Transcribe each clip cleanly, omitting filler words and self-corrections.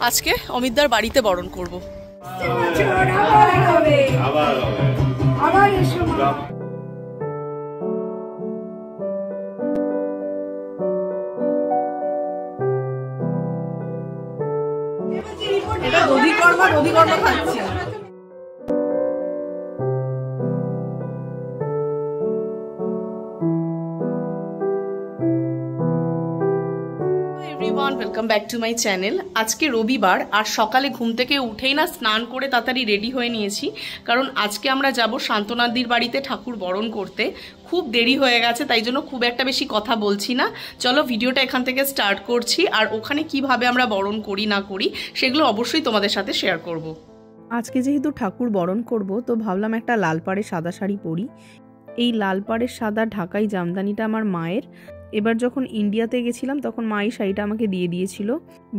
আজকে অমিতদার বাড়িতে বরণ করব। এটা দধিকর্মা খাচ্ছি। Welcome back to my channel. আজকে রবিবার আর সকালে ঘুম থেকে উঠেই না স্নান করে তাড়াতাড়ি রেডি হয়ে নিয়েছি, কারণ আজকে আমরা যাব শান্তনাদির বাড়িতে ঠাকুর বরণ করতে। খুব দেরি হয়ে গেছে, তাই জন্য খুব একটা বেশি কথা বলছি না। চলো ভিডিওটা এখান থেকে স্টার্ট করছি, আর ওখানে কিভাবে আমরা বরণ করি না করি সেগুলো অবশ্যই তোমাদের সাথে শেয়ার করব। আজকে যেহেতু ঠাকুর বরণ করব, তো ভাবলাম একটা লাল পাড়ের সাদা শাড়ি পরি। এই লাল পাড়ের সাদা ঢাকাই জামদানিটা আমার মায়ের। এবার যখন ইন্ডিয়াতে গেছিলাম তখন মা এই শাড়িটা আমাকে দিয়ে দিয়েছিল,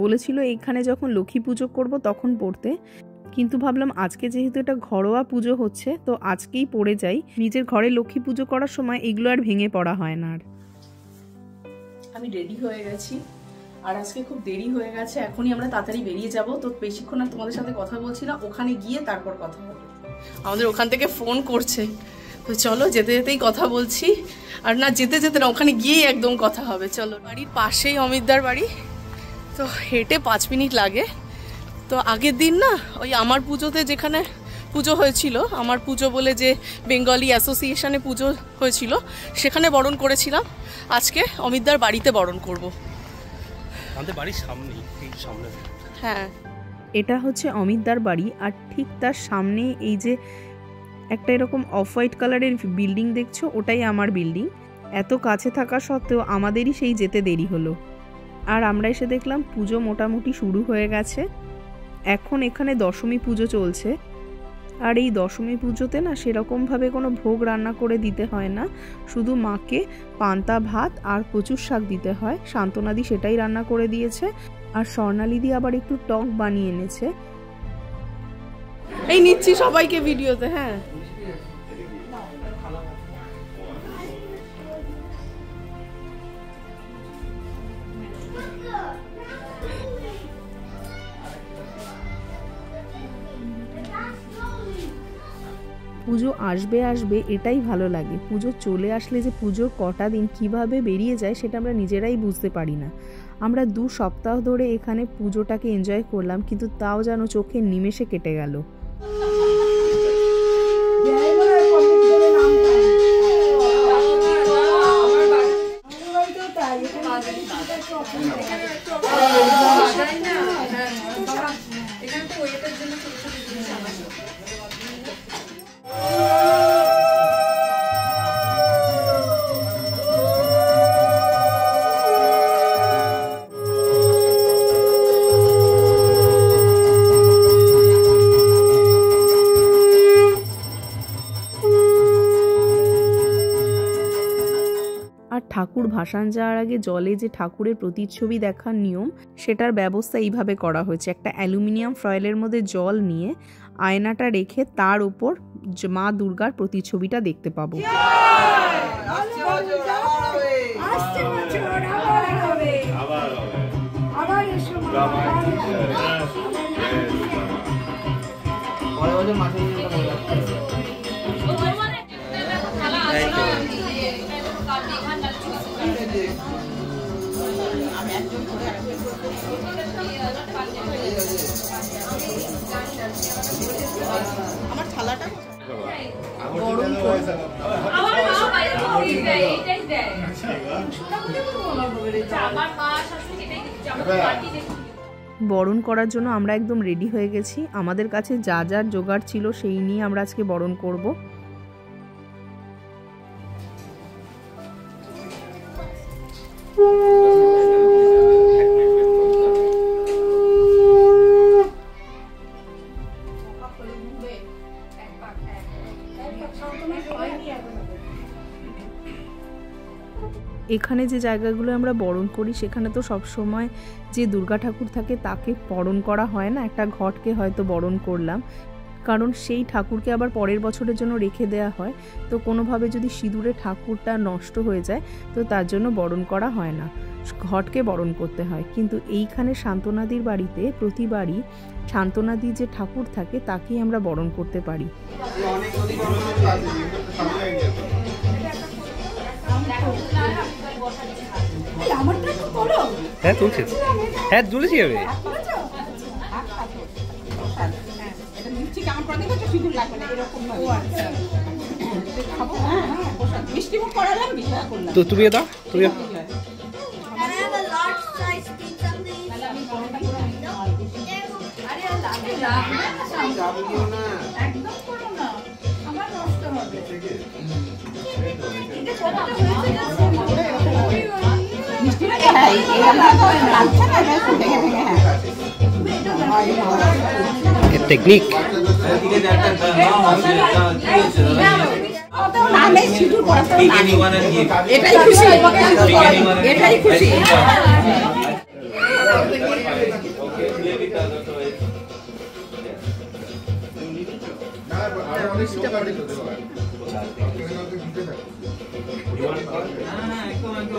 বলেছিল এখানে যখন লক্ষ্মী পুজো করব তখন পরতে। কিন্তু ভাবলাম আজকে যেহেতু এটা ঘরোয়া পুজো হচ্ছে, তো আজকেই পরে যাই। নিজের ঘরে লক্ষ্মী পুজো করার সময় এগুলো আর ভেঙে পড়া হয় না। আর আমি রেডি হয়ে গেছি, আর আজকে খুব দেরি হয়ে গেছে, এখনই আমরা তাড়াতাড়ি বেরিয়ে যাব। তো বেশিক্ষণ আর তোমাদের সাথে কথা বলছি না, ওখানে গিয়ে তারপর কথা হবে। আমাদের ওখান থেকে ফোন করছে, তো চলো যেতে যেতেই কথা বলছি। আর না যেতে যেতে না, ওখানে গিয়েই একদম কথা হবে। চলো, বাড়ির পাশেই অমিতদার বাড়ি, তো হেঁটে 5 মিনিট লাগে। তো আগের দিন না ওই আমার পুজোতে যেখানে পুজো হয়েছিল, আমার পুজো বলে যে বেঙ্গলি অ্যাসোসিয়েশনে পুজো হয়েছিল, সেখানে বরণ করেছিলাম। আজকে অমিতদার বাড়িতে বরণ করব। আমাদের বাড়ির সামনেই, ঠিক সামনে। হ্যাঁ, এটা হচ্ছে অমিতদার বাড়ি, আর ঠিক তার সামনে এই যে একটা এরকম অফ হোয়াইট কালারের বিল্ডিং দেখছো, ওটাই আমার বিল্ডিং। এত কাছে থাকা সত্ত্বেও আমাদেরই সেই যেতে দেরি হলো। আর আমরা এসে দেখলাম পুজো মোটামুটি শুরু হয়ে গেছে। এখন এখানে দশমী পুজো চলছে, আর এই দশমী পুজোতে না সেরকমভাবে কোনো ভোগ রান্না করে দিতে হয় না, শুধু মাকে পান্তা ভাত আর কচুর শাক দিতে হয়। শান্তনাদি সেটাই রান্না করে দিয়েছে, আর স্বর্ণালিদি আবার একটু টক বানিয়ে এনেছে। এই নিচ্ছি সবাইকে ভিডিওতে। হ্যাঁ, পুজো আসবে আসবে এটাই ভালো লাগে। পুজো চলে আসলে যে পুজোর কটা দিন কিভাবে বেরিয়ে যায় সেটা আমরা নিজেরাই বুঝতে পারি না। আমরা 2 সপ্তাহ ধরে এখানে পুজোটাকে এনজয় করলাম, কিন্তু তাও যেন চোখে নিমেষে কেটে গেল। আর ঠাকুর ভাসান যাওয়ার আগে জলে যে ঠাকুরের প্রতিচ্ছবি দেখার নিয়ম, সেটার ব্যবস্থা এইভাবে করা হয়েছে। একটা অ্যালুমিনিয়াম ফয়েলের মধ্যে জল নিয়ে আয়নাটা রেখে তার উপর মা দুর্গার প্রতিচ্ছবিটা দেখতে পাবো। আমার থালাটা বরণ করার জন্য আমরা একদম রেডি হয়ে গেছি। আমাদের কাছে যা যা জোগাড় ছিল সেই নিয়ে আমরা আজকে বরণ করব। এখানে যে জায়গাগুলো আমরা বরণ করি সেখানে তো সব সময় যে দুর্গা ঠাকুর থাকে তাকে বরণ করা হয় না, একটা ঘটকে হয়তো বরণ করলাম, কারণ সেই ঠাকুরকে আবার পরের বছরের জন্য রেখে দেওয়া হয়। তো কোনোভাবে যদি সিঁদুরে ঠাকুরটা নষ্ট হয়ে যায় তো তার জন্য বরণ করা হয় না। ঘটকে বরণ করতে হয়, কিন্তু এইখানে শান্তনাদির বাড়িতে প্রতিবারই শান্তনাদির যে ঠাকুর থাকে তাকেই আমরা বরণ করতে পারি। হ্যাঁ তুলছে, হ্যাঁ তুলেছি আমি। তো তুমি দাও, তুমি টেকনিক। এটাই খুশি, এটাই খুশি।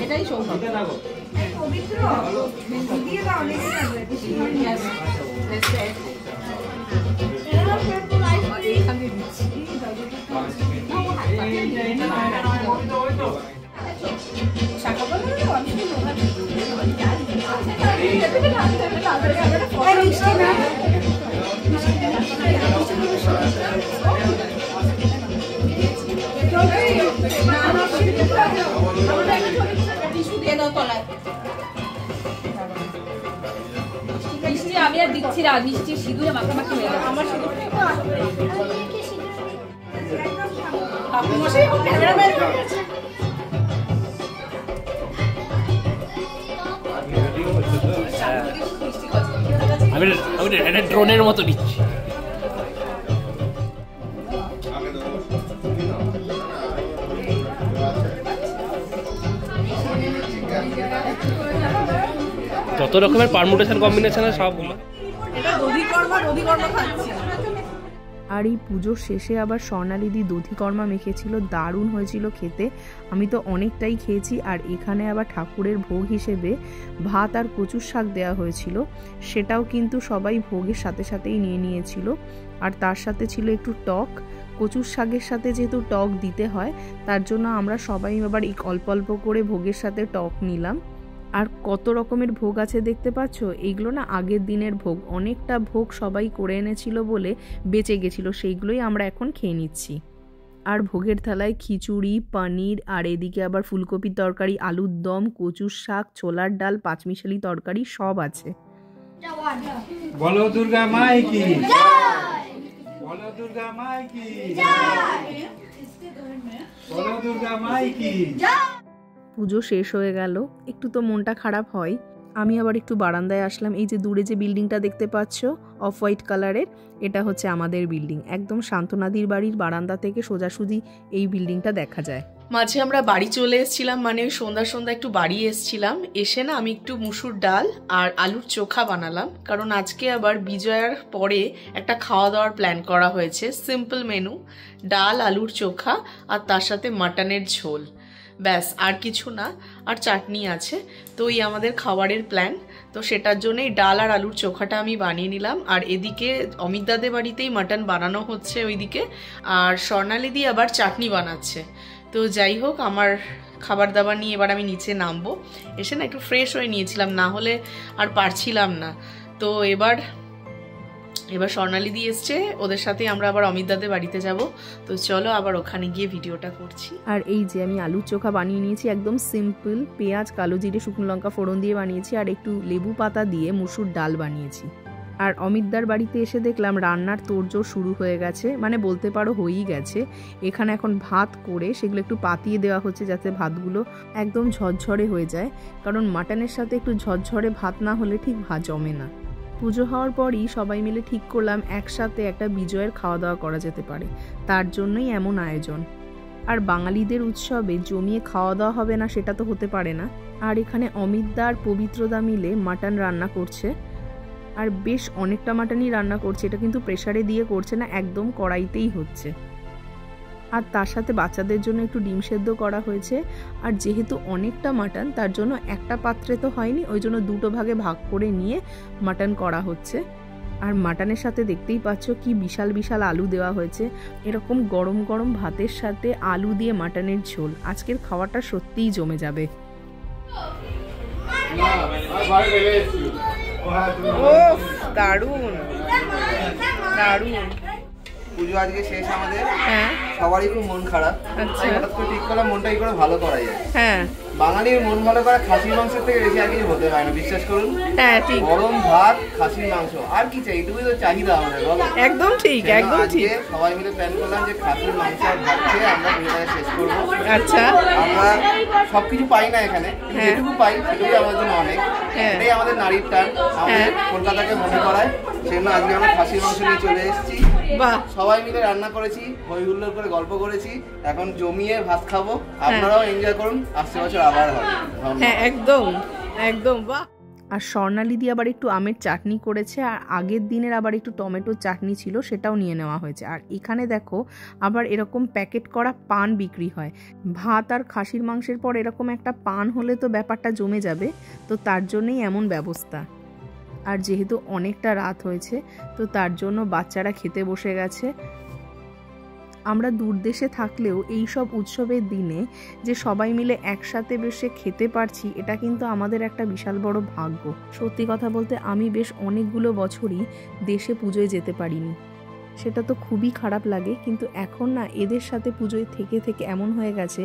এটাই সৌভাগ্য। আমি আর দিচ্ছি না, মিষ্টি সিঁদুরে মাখামাখি হয়ে গেছে আমার সিঁদুর। আমি ড্রোনের মতো দিচ্ছি। যত রকমের পারমুটেশন কম্বিনেশন আছে সবগুলো। আর এই পুজোর শেষে আবার স্বর্ণালিদি দধিকর্মা মেখেছিল, দারুণ হয়েছিল খেতে। আমি তো অনেকটাই খেয়েছি। আর এখানে আবার ঠাকুরের ভোগ হিসেবে ভাত আর কচুর শাক দেওয়া হয়েছিল, সেটাও কিন্তু সবাই ভোগের সাথে সাথেই নিয়ে নিয়েছিল। আর তার সাথে ছিল একটু টক। কচুর শাকের সাথে যেহেতু টক দিতে হয়, তার জন্য আমরা সবাই আবার অল্প অল্প করে ভোগের সাথে টক নিলাম। আর কত রকমের ভোগ আছে দেখতে পাচ্ছ, এইগুলো না আগের দিনের ভোগ, অনেকটা ভোগ সবাই করে এনেছিল বলে বেঁচে গেছিলো, সেইগুলোই আমরা এখন খেয়ে নিচ্ছি। আর ভোগের থালায় খিচুড়ি, পনির, আর এদিকে আবার ফুলকপির তরকারি, আলুর দম, কচুর শাক, ছোলার ডাল, পাঁচমিশালি তরকারি সব আছে। বলো দুর্গা মাই কি জয়, বলো দুর্গা মাই কি জয়, বলো দুর্গা মাই কি জয়। পুজো শেষ হয়ে গেল, একটু তো মনটা খারাপ হয়। আমি আবার একটু বারান্দায় আসলাম। এই যে দূরে যে বিল্ডিংটা দেখতে পাচ্ছ অফ হোয়াইট কালারের, এটা হচ্ছে আমাদের বিল্ডিং। একদম শান্তনাদির বাড়ির বারান্দা থেকে সোজাসুজি এই বিল্ডিংটা দেখা যায়। মাঝে আমরা বাড়ি চলে এসেছিলাম, মানে ওই সন্ধ্যা একটু বাড়ি এসেছিলাম। এসে না আমি একটু মুসুর ডাল আর আলুর চোখা বানালাম, কারণ আজকে আবার বিজয়ার পরে একটা খাওয়া দাওয়ার প্ল্যান করা হয়েছে। সিম্পল মেনু, ডাল, আলুর চোখা আর তার সাথে মাটনের ঝোল, ব্যাস, আর কিছু না। আর চাটনি আছে। তো এই আমাদের খাবারের প্ল্যান। তো সেটার জন্যই ডাল আর আলুর চোখাটা আমি বানিয়ে নিলাম। আর এদিকে অমিত দাদের বাড়িতেই মাটন বানানো হচ্ছে ওইদিকে, আর স্বর্ণালিদি আবার চাটনি বানাচ্ছে। তো যাই হোক, আমার খাবার দাবার নিয়ে এবার আমি নিচে নামবো। এসে না একটু ফ্রেশ হয়ে নিয়েছিলাম, না হলে আর পারছিলাম না। তো এবার স্বর্ণালিদি এসছে, ওদের সাথে আমরা আবার অমিত দাদের বাড়িতে যাব। তো চলো আবার ওখানে গিয়ে ভিডিওটা করছি। আর এই যে আমি আলুর চোখা বানিয়ে নিয়েছি, একদম সিম্পল, পেঁয়াজ, কালো জিরে, শুকনো লঙ্কা ফোড়ন দিয়ে বানিয়েছি, আর একটু লেবু পাতা দিয়ে মুসুর ডাল বানিয়েছি। আর অমিতদার বাড়িতে এসে দেখলাম রান্নার তোড়জোড় শুরু হয়ে গেছে, মানে বলতে পারো হয়েই গেছে। এখানে এখন ভাত করে সেগুলো একটু পাতিয়ে দেওয়া হচ্ছে, যাতে ভাতগুলো একদম ঝরঝরে হয়ে যায়, কারণ মাটনের সাথে একটু ঝরঝরে ভাত না হলে ঠিক ভাত জমে না। পুজো হওয়ার পরই সবাই মিলে ঠিক করলাম একসাথে একটা বিজয়ের খাওয়া দাওয়া করা যেতে পারে, তার জন্যই এমন আয়োজন। আর বাঙালিদের উৎসবে জমিয়ে খাওয়া দাওয়া হবে না সেটা তো হতে পারে না। আর এখানে অমিতদা আর পবিত্রদা মিলে মাটন রান্না করছে, আর বেশ অনেকটা মাটনই রান্না করছে। এটা কিন্তু প্রেসারে দিয়ে করছে না, একদম কড়াইতেই হচ্ছে। আর তার সাথে বাচ্চাদের জন্য একটু ডিম সেদ্ধ করা হয়েছে। আর যেহেতু অনেকটা মাটন, তার জন্য একটা পাত্রে তো হয়নি, ওই জন্য দুটো ভাগে ভাগ করে নিয়ে মাটন করা হচ্ছে। আর মাটনের সাথে দেখতেই পাচ্ছ কি বিশাল বিশাল আলু দেওয়া হয়েছে। এরকম গরম গরম ভাতের সাথে আলু দিয়ে মাটনের ঝোল, আজকের খাওয়াটা সত্যিই জমে যাবে। দারুণ দারুণ। পুজো আজকে শেষ আমাদের, হ্যাঁ সবারই খুব মন খারাপ। আচ্ছা, হঠাৎ করে ঠিক করলাম মনটা কি করে ভালো করা যায়। হ্যাঁ বাঙালির মন ভালো করা খাসির মাংসের থেকে বেশি আর কিছু হতে পারে না, বিশ্বাস করুন। হ্যাঁ ঠিক, গরম ভাত, খাসির মাংস, আর কি চাই? এটুকুই তো চাহিদা আমাদের, বলো? একদম ঠিক, একদম ঠিক। আজকে সবাই মিলে প্ল্যান করলাম যে খাসির মাংস আর ভাত খেয়ে আমরা পুজোটাকে শেষ করবো। আচ্ছা, আমরা সবকিছু পাই না এখানে, কিন্তু যেটুকু পাই সেটুকুই আমাদের জন্য অনেক। এটাই আমাদের নারীর টান, আমাদের কলকাতাকে মনে করায়। সেজন্য আজকে আমরা খাসির মাংস নিয়ে চলে এসেছি। বাহ, সবাই মিলে রান্না করেছি, হই হুল্লোড় করে গল্প করেছি, এখন জমিয়ে ভাত খাবো। আপনারাও এনজয় করুন, আসছে বছর আবার হবে। হ্যাঁ একদম একদম। বাহ। আর স্বর্ণালী দিয়ে আবার একটু আমের চাটনি করেছে, আর আগের দিনের আবার একটু টমেটোর চাটনি ছিল, সেটাও নিয়ে নেওয়া হয়েছে। আর এখানে দেখো আবার এরকম প্যাকেট করা পান বিক্রি হয়। ভাত আর খাসির মাংসের পর এরকম একটা পান হলে তো ব্যাপারটা জমে যাবে, তো তার জন্যই এমন ব্যবস্থা। আর যেহেতু অনেকটা রাত হয়েছে, তো তার জন্য বাচ্চারা খেতে বসে গেছে। আমরা দূরদেশে থাকলেও এই সব উৎসবের দিনে যে সবাই মিলে একসাথে বসে খেতে পারছি, এটা কিন্তু আমাদের একটা বিশাল বড় ভাগ্য। সত্যি কথা বলতে আমি বেশ অনেকগুলো বছরই দেশে পুজোয় যেতে পারিনি, সেটা তো খুবই খারাপ লাগে। কিন্তু এখন না, এদের সাথে পুজোয় থেকে থেকে এমন হয়ে গেছে,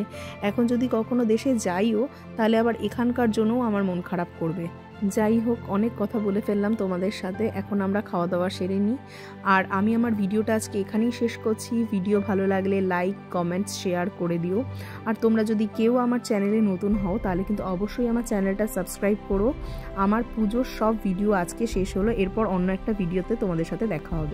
এখন যদি কখনো দেশে যাইও তাহলে আবার এখানকার জন্যও আমার মন খারাপ করবে। যাই হোক, অনেক কথা বলে ফেললাম তোমাদের সাথে, এখন আমরা খাওয়া দাওয়া সেরে নিই। আর আমি আমার ভিডিওটা আজকে এখানেই শেষ করছি। ভিডিও ভালো লাগলে লাইক, কমেন্টস, শেয়ার করে দিও। আর তোমরা যদি কেউ আমার চ্যানেলে নতুন হও তাহলে কিন্তু অবশ্যই আমার চ্যানেলটা সাবস্ক্রাইব করো। আমার পুজোর সব ভিডিও আজকে শেষ হলো, এরপর অন্য একটা ভিডিওতে তোমাদের সাথে দেখা হবে।